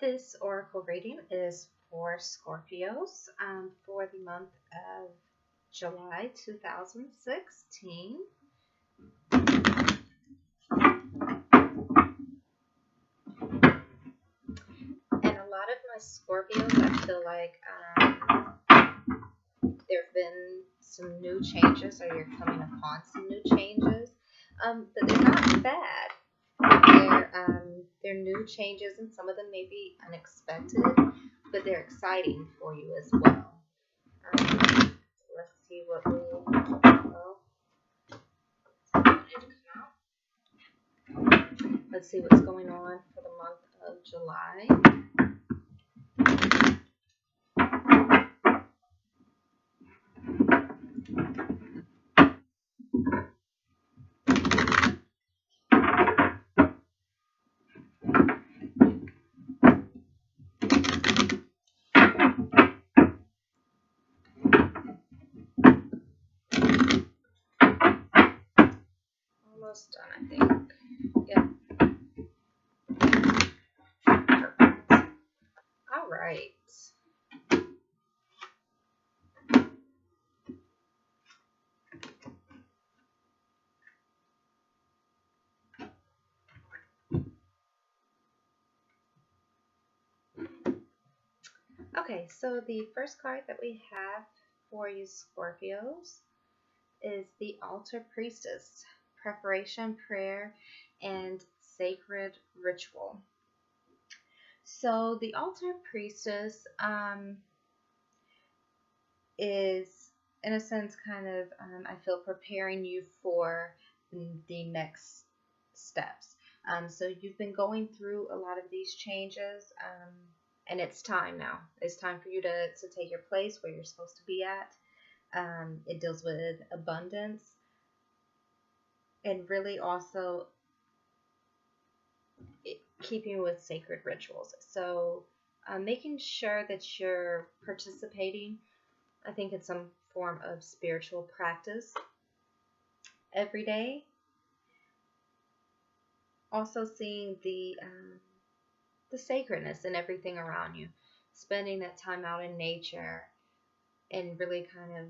This oracle reading is for Scorpios for the month of July 2016. And a lot of my Scorpios, I feel like there have been some new changes, or you're coming upon some new changes, but they're not bad. They're new changes, and some of them may be unexpected, but they're exciting for you as well. Let's see what will Let's see what's going on for the month of July. Almost done, I think. Yep. Perfect. All right. Okay, so the first card that we have for you Scorpios is the Altar Priestess, preparation, prayer, and sacred ritual. So the Altar Priestess is, in a sense, kind of, I feel, preparing you for the next steps. So you've been going through a lot of these changes, and it's time now. It's time for you to take your place where you're supposed to be at. It deals with abundance, and really also keeping with sacred rituals. So making sure that you're participating, I think, in some form of spiritual practice every day. Also seeing the sacredness in everything around you, spending that time out in nature, and really kind of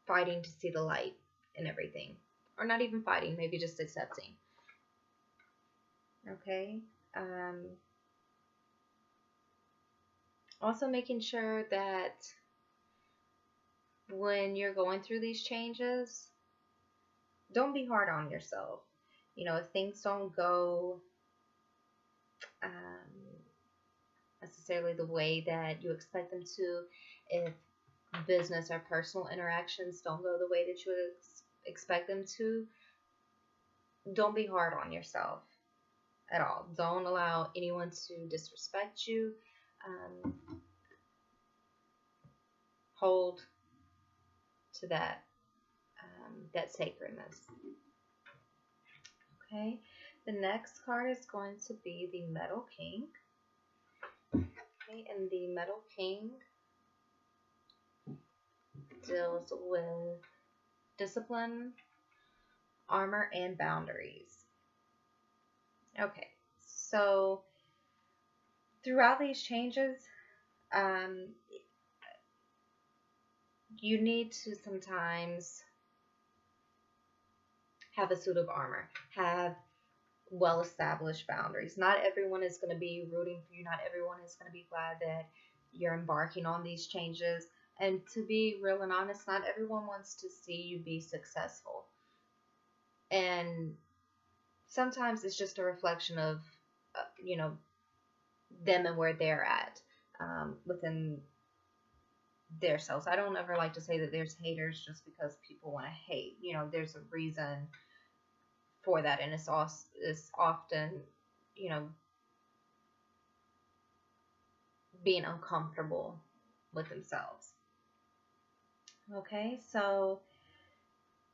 fighting to see the light in everything, or not even fighting, maybe just accepting. Okay. Also making sure that when you're going through these changes, don't be hard on yourself. If things don't go necessarily the way that you expect them to, if business or personal interactions don't go the way that you would expect them to, don't be hard on yourself at all. Don't allow anyone to disrespect you. Hold to that sacredness. Okay, the next card is going to be the Metal King. Okay, and the Metal King deals with discipline, armor, and boundaries. Okay, so throughout these changes, you need to sometimes have a suit of armor, have well-established boundaries. Not everyone is going to be rooting for you. Not everyone is going to be glad that you're embarking on these changes. And to be real and honest, not everyone wants to see you be successful. And sometimes it's just a reflection of, them and where they're at within their selves. I don't ever like to say that there's haters just because people want to hate. There's a reason for that, and it's often, being uncomfortable with themselves. Okay, so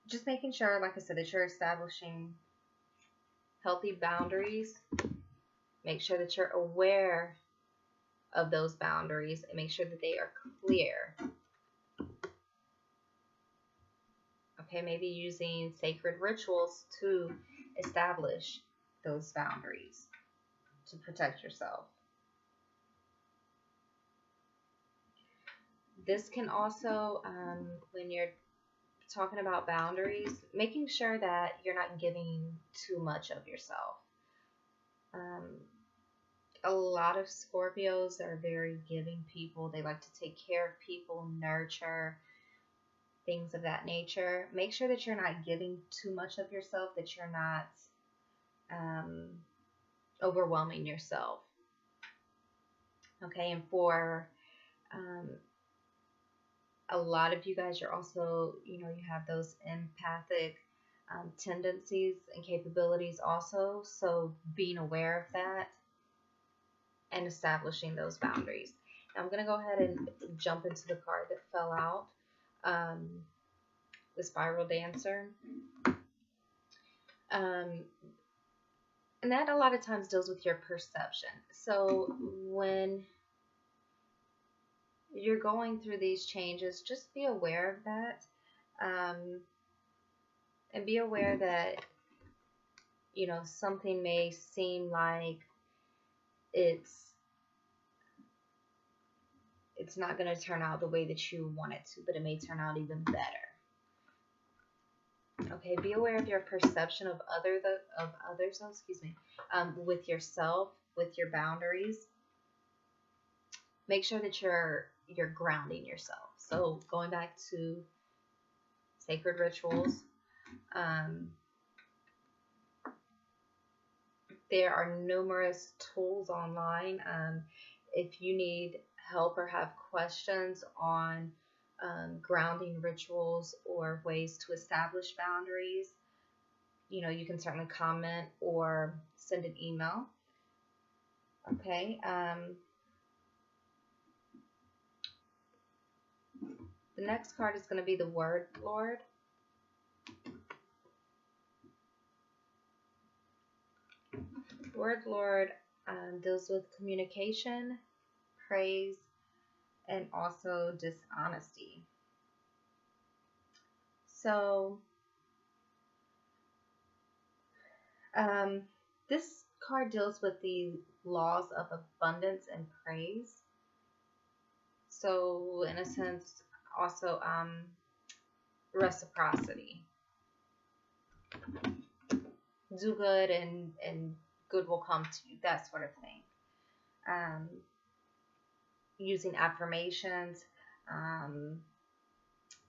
just making sure, like I said, that you're establishing healthy boundaries. Make sure that you're aware of those boundaries and make sure that they are clear. Okay, maybe using sacred rituals to establish those boundaries to protect yourself. This can also, when you're talking about boundaries, making sure that you're not giving too much of yourself. Um, a lot of Scorpios are very giving people. They like to take care of people, nurture, things of that nature. Make sure that you're not giving too much of yourself, that you're not um, overwhelming yourself. Okay, and for um, a lot of you guys, you're also, you have those empathic tendencies and capabilities also. So being aware of that and establishing those boundaries. Now I'm going to go ahead and jump into the card that fell out, um, the Spiral Dancer. Um, and that a lot of times deals with your perception. So when you're going through these changes, just be aware of that. And be aware that, something may seem like it's it's not going to turn out the way that you want it to, but it may turn out even better. Okay, be aware of your perception of others. Oh, excuse me. With yourself, with your boundaries. Make sure that you're grounding yourself. So going back to sacred rituals, um, there are numerous tools online. If you need help or have questions on grounding rituals or ways to establish boundaries, you can certainly comment or send an email. Okay. The next card is going to be the Word Lord. Word Lord deals with communication, praise, and also dishonesty. So, this card deals with the laws of abundance and praise. So, in a sense, also reciprocity. Do good and good will come to you, that sort of thing. Using affirmations,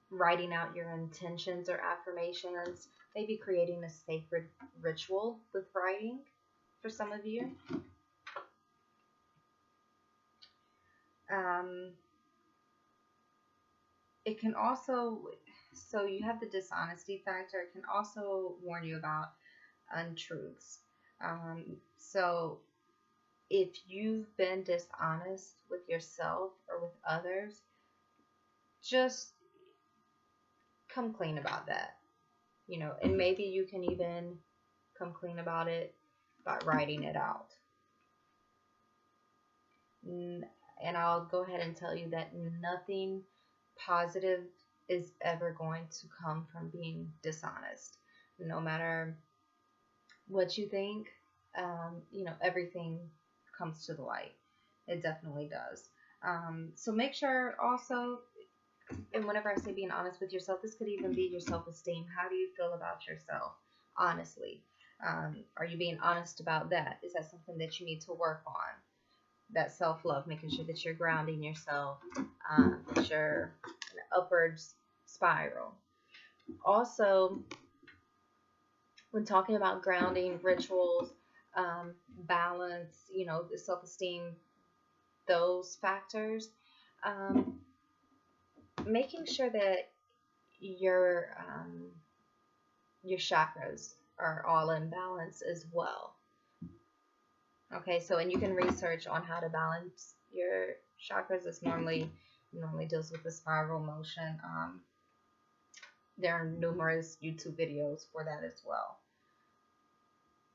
writing out your intentions or affirmations, maybe creating a sacred ritual with writing for some of you. It can also, so you have the dishonesty factor, it can also warn you about untruths. So if you've been dishonest with yourself or with others, just come clean about that, and maybe you can even come clean about it by writing it out. And I'll go ahead and tell you that nothing positive is ever going to come from being dishonest. No matter what you think, everything comes to the light. It definitely does. So make sure also, and whenever I say being honest with yourself, this could even be your self-esteem. How do you feel about yourself, honestly? Are you being honest about that? Is that something that you need to work on? That self-love, making sure that you're grounding yourself, that you're in an upwards spiral. Also, when talking about grounding rituals, balance, the self-esteem, those factors, making sure that your chakras are all in balance as well. Okay, so and you can research on how to balance your chakras. This normally deals with the spiral motion. There are numerous YouTube videos for that as well.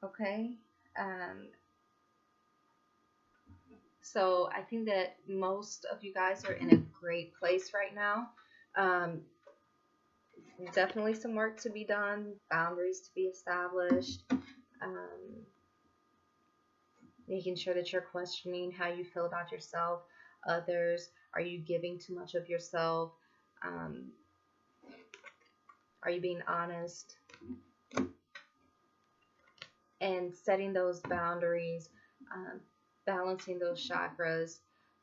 Okay, so I think that most of you guys are in a great place right now. Definitely some work to be done, boundaries to be established. Making sure that you're questioning how you feel about yourself, others, Are you giving too much of yourself? Um, are you being honest? And setting those boundaries, balancing those chakras,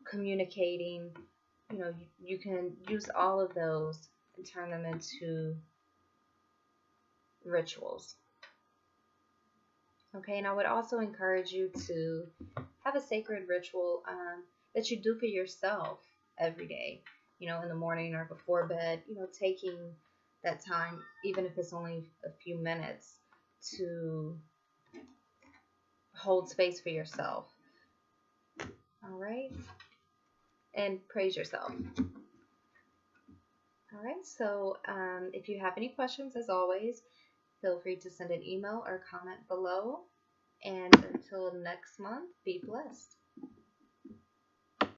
communicating, you can use all of those and turn them into rituals. Okay, and I would also encourage you to have a sacred ritual that you do for yourself every day, in the morning or before bed, taking that time, even if it's only a few minutes, to hold space for yourself. All right, and praise yourself. All right, so if you have any questions, as always, feel free to send an email or comment below. And until next month, be blessed.